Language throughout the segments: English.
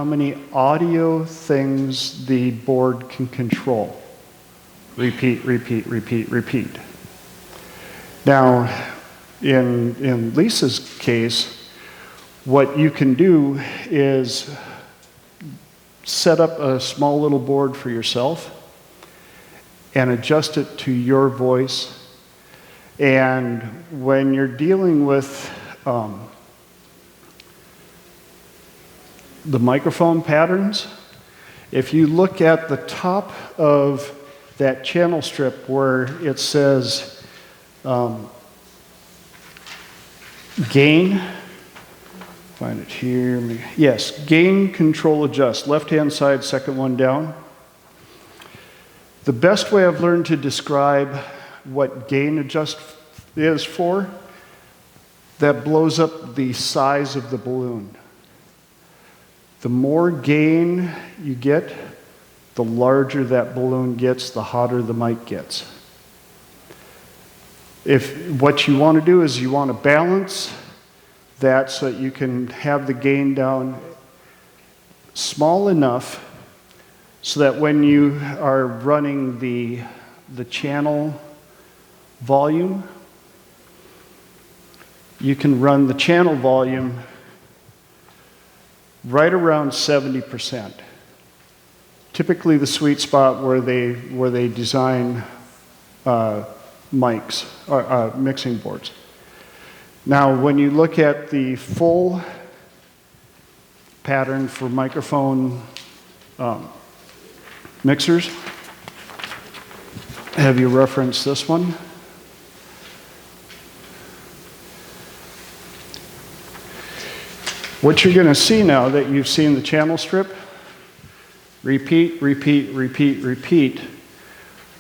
how many audio things the board can control. Repeat, repeat, repeat, repeat. Now, in Lisa's case, what you can do is set up a small little board for yourself and adjust it to your voice. And when you're dealing with the microphone patterns, if you look at the top of that channel strip where it says gain, find it here, yes, gain, control, adjust, left-hand side, second one down. The best way I've learned to describe what gain adjust is for, that blows up the size of the balloon. The more gain you get, the larger that balloon gets, the hotter the mic gets. If what you want to do is you want to balance that so that you can have the gain down small enough so that when you are running the channel volume, you can run the channel volume right around 70%. Typically the sweet spot where they design mics or mixing boards. Now, when you look at the full pattern for microphone mixers, have you referenced this one? What you're going to see now that you've seen the channel strip, repeat, repeat, repeat, repeat.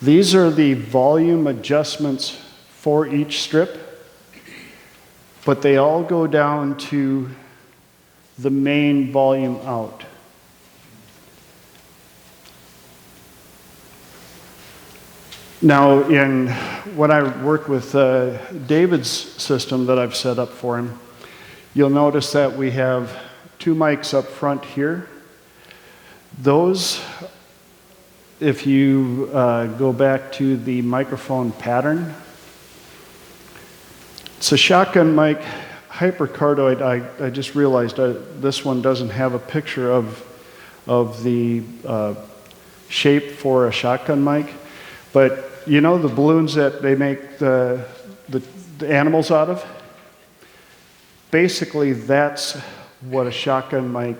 These are the volume adjustments for each strip, but they all go down to the main volume out. Now, when I work with David's system that I've set up for him, you'll notice that we have two mics up front here. Those, if you go back to the microphone pattern, it's a shotgun mic, hypercardioid. I just realized this one doesn't have a picture of the shape for a shotgun mic, but you know the balloons that they make the animals out of? Basically, that's what a shotgun mic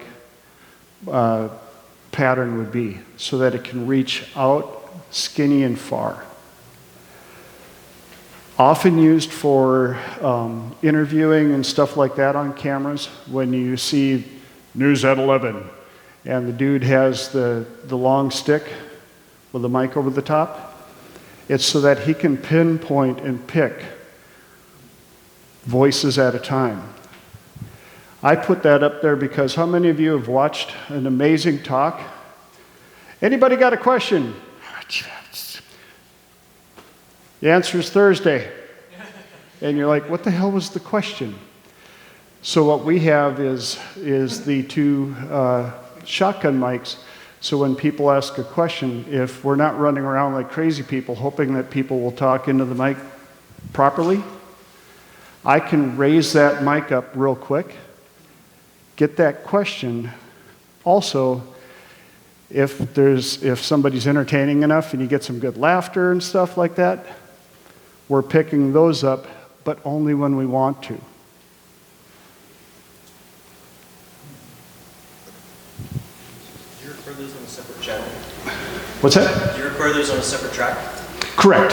pattern would be, so that it can reach out skinny and far. Often used for interviewing and stuff like that on cameras, when you see news at 11, and the dude has the long stick with the mic over the top. It's so that he can pinpoint and pick voices at a time. I put that up there because how many of you have watched an amazing talk? Anybody got a question? The answer is Thursday. And you're like, what the hell was the question? So what we have is the two shotgun mics. So when people ask a question, if we're not running around like crazy people hoping that people will talk into the mic properly, I can raise that mic up real quick, get that question. Also, if somebody's entertaining enough and you get some good laughter and stuff like that, we're picking those up, but only when we want to. Do you record those on a separate channel? What's that? Do you record those on a separate track? Correct.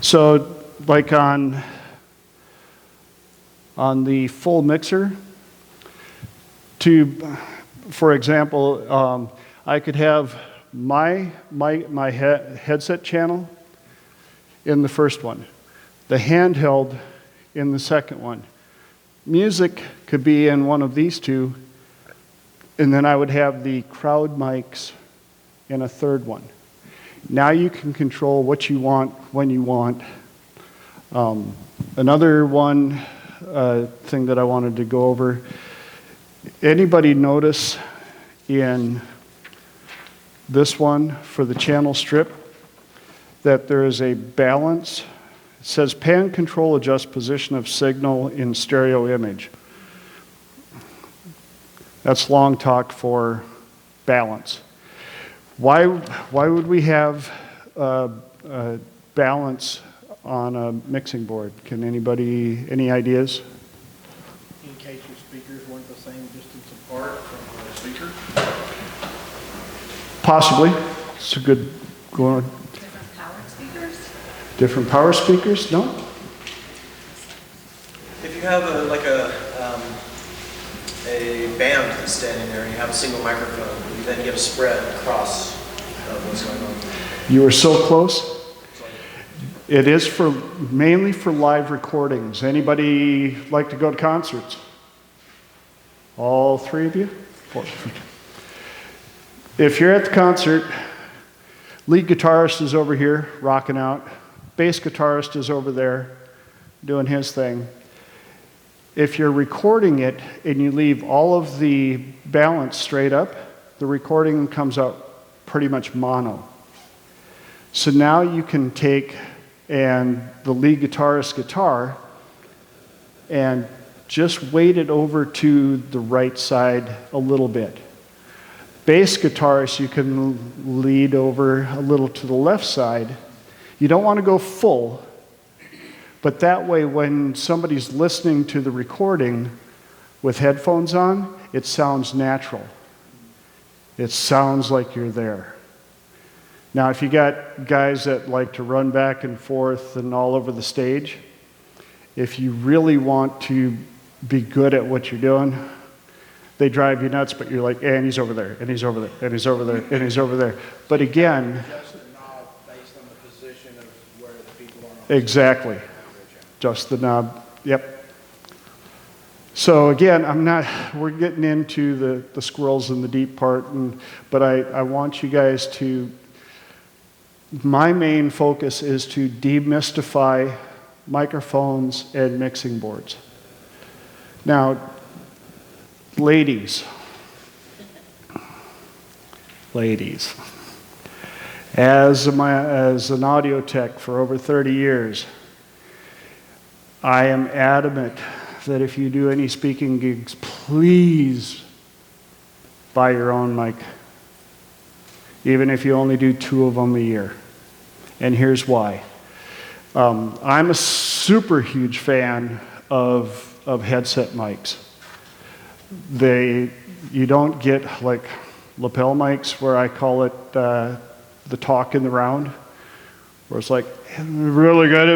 So, like on the full mixer, for example, I could have my headset channel in the first one, the handheld in the second one. Music could be in one of these two, and then I would have the crowd mics in a third one. Now you can control what you want when you want. Another one thing that I wanted to go over, anybody notice in this one for the channel strip that there is a balance. It says pan control adjusts position of signal in stereo image. That's long talk for balance. Why would we have balance on a mixing board? Can anybody, any ideas? In case your speakers weren't the same distance apart from the speaker? Possibly. It's a good going. Different powered speakers? Different power speakers? No? If you have a band that's standing there and you have a single microphone, you then get a spread across what's going on. You were so close. It is mainly for live recordings. Anybody like to go to concerts? All three of you? Four. If you're at the concert, lead guitarist is over here rocking out. Bass guitarist is over there doing his thing. If you're recording it and you leave all of the balance straight up, the recording comes out pretty much mono. So now you can take the lead guitarist's guitar and just weight it over to the right side a little bit. Bass guitarist, you can lead over a little to the left side. You don't want to go full, but that way when somebody's listening to the recording with headphones on, it sounds natural. It sounds like you're there. Now, if you got guys that like to run back and forth and all over the stage, if you really want to be good at what you're doing, they drive you nuts, but you're like, and he's over there, and he's over there, and he's over there, and he's over there. But again, Adjust the knob based on the position of where the people are. exactly. Just the knob. Yep. So again, we're getting into the squirrels in the deep part, but I want you guys to, my main focus is to demystify microphones and mixing boards. Now, ladies, as an audio tech for over 30 years, I am adamant that if you do any speaking gigs, please buy your own mic, even if you only do 2 of them a year. And here's why. I'm a super huge fan of headset mics. You don't get like lapel mics where I call it the talk in the round, where it's like, really good.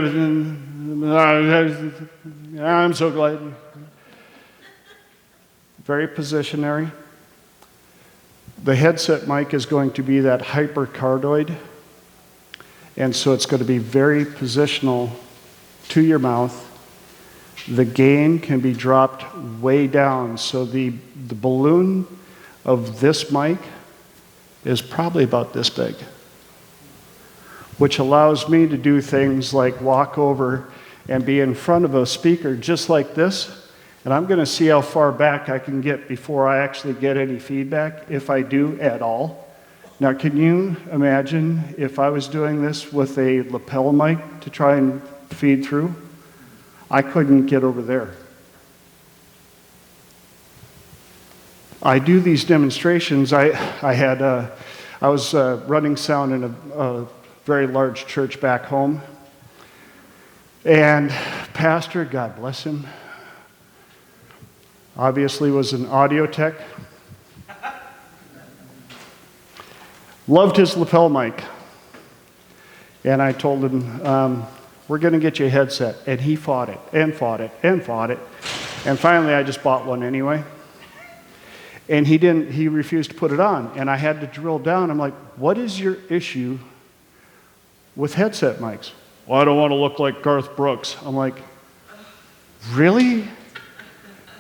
I'm so glad. Very positionary. The headset mic is going to be that hypercardioid, and so it's going to be very positional to your mouth. The gain can be dropped way down, so the balloon of this mic is probably about this big, which allows me to do things like walk over and be in front of a speaker just like this, and I'm going to see how far back I can get before I actually get any feedback, if I do at all. Now, can you imagine if I was doing this with a lapel mic to try and feed through? I couldn't get over there. I do these demonstrations. I was running sound in a very large church back home, and pastor, God bless him, obviously was an audio tech. Loved his lapel mic, and I told him, we're going to get you a headset. And he fought it, and fought it, and fought it. And finally, I just bought one anyway. And he refused to put it on. And I had to drill down. I'm like, what is your issue with headset mics? Well, I don't want to look like Garth Brooks. I'm like, really?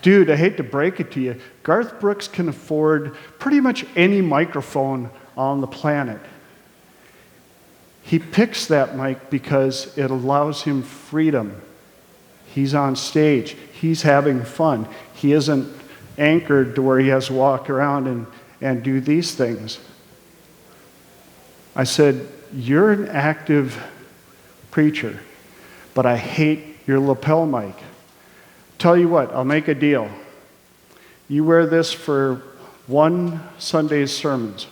Dude, I hate to break it to you. Garth Brooks can afford pretty much any microphone on the planet. He picks that mic because it allows him freedom. He's on stage. He's having fun. He isn't anchored to where he has to walk around and do these things. I said, you're an active preacher, but I hate your lapel mic. Tell you what, I'll make a deal. You wear this for one Sunday's sermons.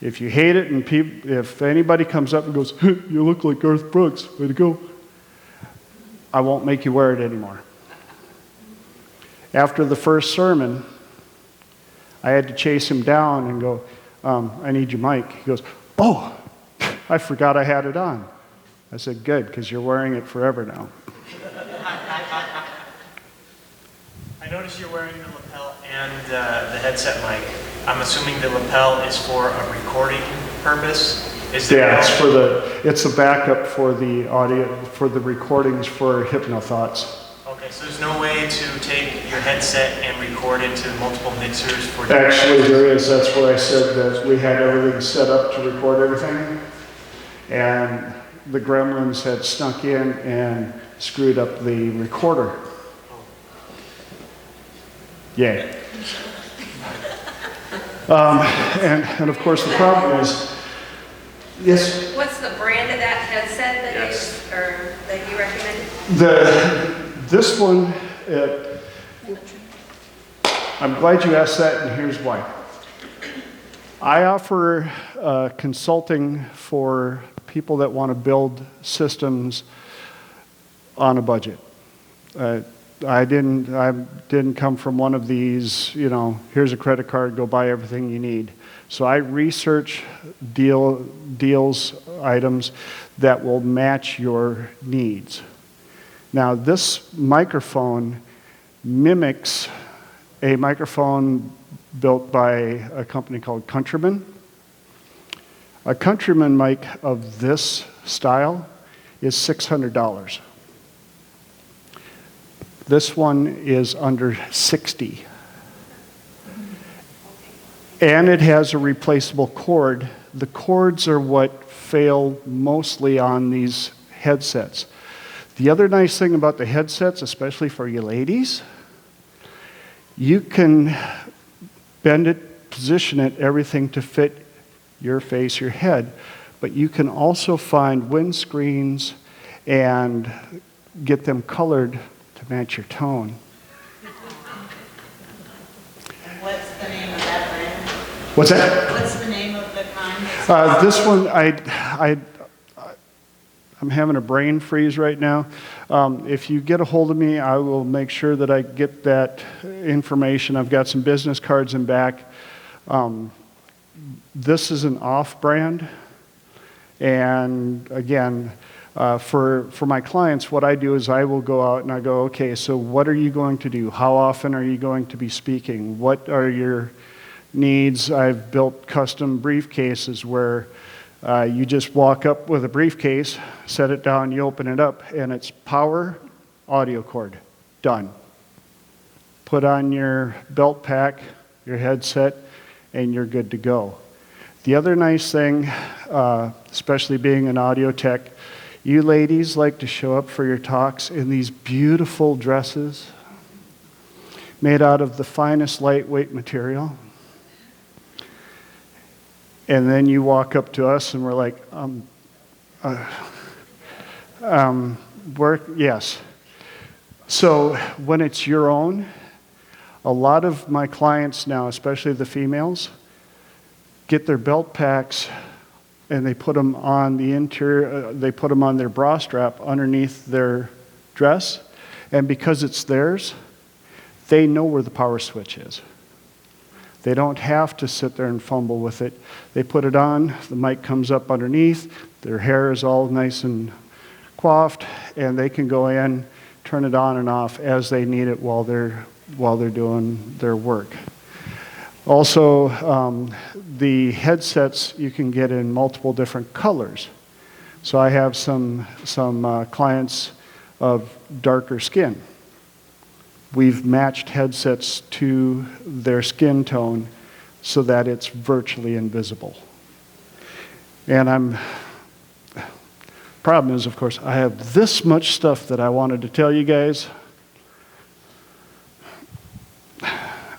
If you hate it, and if anybody comes up and goes, you look like Garth Brooks, way to go, I won't make you wear it anymore. After the first sermon, I had to chase him down and go, I need your mic. He goes, oh, I forgot I had it on. I said, good, because you're wearing it forever now. I noticed you're wearing the lapel and the headset mic. I'm assuming the lapel is for a recording purpose? Yeah, it's a backup for the audio, for the recordings for hypnothoughts. Okay, so there's no way to take your headset and record it to multiple mixers for... Actually, there is. That's what I said, that we had everything set up to record everything. And the gremlins had snuck in and screwed up the recorder. Yay. And of course, the problem is, yes? What's the brand of that headset that you recommended? This one, I'm glad you asked that, and here's why. I offer consulting for people that want to build systems on a budget. I didn't come from one of these, here's a credit card, go buy everything you need. So I research deals, items that will match your needs. Now, this microphone mimics a microphone built by a company called Countryman. A Countryman mic of this style is $600. This one is under $60. And it has a replaceable cord. The cords are what fail mostly on these headsets. The other nice thing about the headsets, especially for you ladies, you can bend it, position it, everything to fit your face, your head, but you can also find windscreens and get them colored to match your tone. And what's the name of that brand? What's that? What's the name of the kind? This one, I'm having a brain freeze right now. If you get a hold of me, I will make sure that I get that information. I've got some business cards in back. This is an off-brand. And again, for my clients, what I do is I will go out and I go, okay, so what are you going to do? How often are you going to be speaking? What are your needs? I've built custom briefcases where you just walk up with a briefcase, set it down, you open it up, and it's power, audio cord, done. Put on your belt pack, your headset, and you're good to go. The other nice thing, especially being an audio tech, you ladies like to show up for your talks in these beautiful dresses made out of the finest lightweight material. And then you walk up to us and we're like, yes. So when it's your own, a lot of my clients now, especially the females, get their belt packs and they put them on the interior, they put them on their bra strap underneath their dress. And because it's theirs, they know where the power switch is. They don't have to sit there and fumble with it. They put it on, the mic comes up underneath, their hair is all nice and coiffed, and they can go in, turn it on and off as they need it while they're doing their work. Also, the headsets you can get in multiple different colors. So I have some clients of darker skin. We've matched headsets to their skin tone so that it's virtually invisible. And problem is, of course, I have this much stuff that I wanted to tell you guys.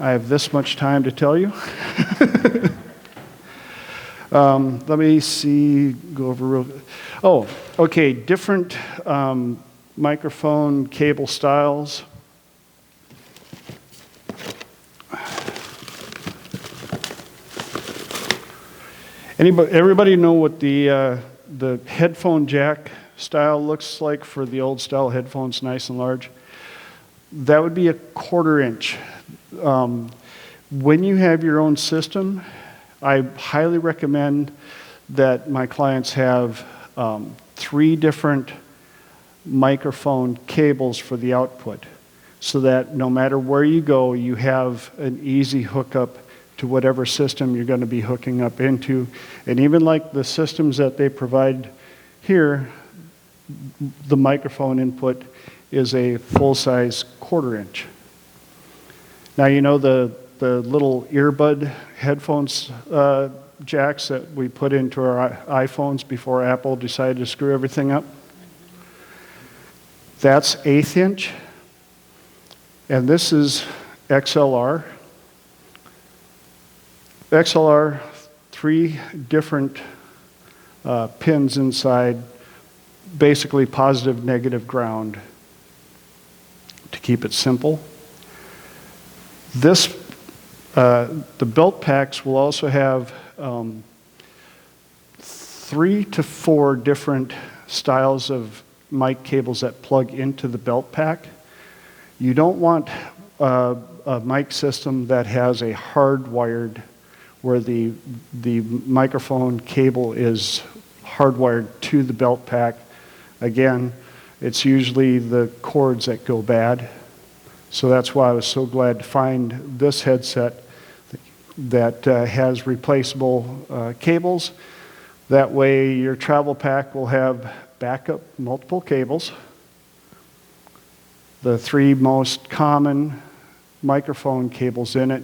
I have this much time to tell you. Let me see, go over real. Oh, okay, different microphone cable styles. Everybody know what the headphone jack style looks like for the old style headphones, nice and large? That would be a 1/4 inch. When you have your own system, I highly recommend that my clients have 3 different microphone cables for the output, so that no matter where you go, you have an easy hookup to whatever system you're going to be hooking up into. And even like the systems that they provide here, the microphone input is a full-size 1/4 inch. Now you know the little earbud headphones jacks that we put into our iPhones before Apple decided to screw everything up? That's 1/8 inch, and this is XLR. XLR, 3 different pins inside, basically positive, negative ground, to keep it simple. This, the belt packs will also have 3 to 4 different styles of mic cables that plug into the belt pack. You don't want a mic system that has a hardwired, where the microphone cable is hardwired to the belt pack. Again, it's usually the cords that go bad. So that's why I was so glad to find this headset that has replaceable cables. That way your travel pack will have backup multiple cables. The 3 most common microphone cables in it